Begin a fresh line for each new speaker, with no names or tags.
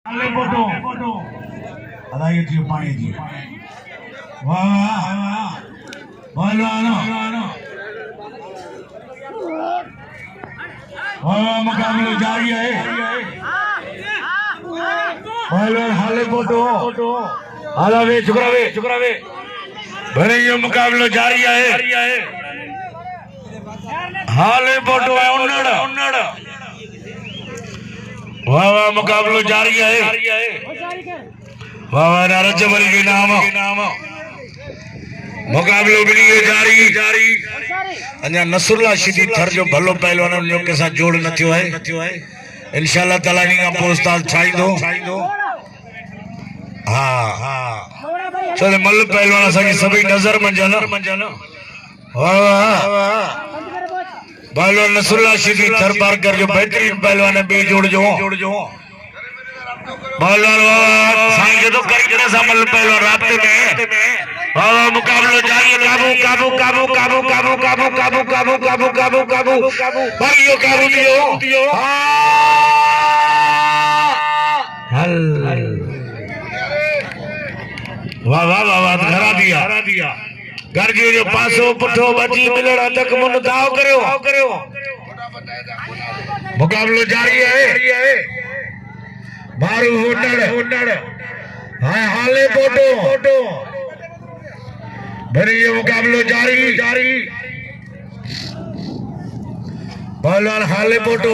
हाले फोटो अदाई जी पानी जी वाह वाह पहलवानो वाह मुकाबला जारी है पहलवान हाले फोटो आलावे चुकरावे भरे ये मुकाबला जारी है हाले फोटो है उन्नड़ वाह वाह मुकाबलो जारी है वाह वाह नारजबल के नाम मुकाबलो बनी जारी अञा नसरुल्ला शिदी थर जो भलो पहलवान जो के साथ जोड़ न थियो है इंशाअल्लाह ताला नी का पोस्ताल छाईंदो हां चले मल पहलवान सा सभी नजर मंजन वाह वाह पहलवान नसरुल्ला शिदी थर पार कर जो बेहतरीन पहलवान है बे जोड़ जो पहलवान साईं के तो करी जरा समल पहलवान रास्ते में वाह मुकाबला जारी काबू भाइयों काबू दियो वाह वाह वाह घरा दिया घर जो पासो पुठो बची मिलड़ा तक मुन दाव करियो मुकाबलो जारी है मारू होटल हाले फोटो भरी ये मुकाबलो जारी पहलवान हाले फोटो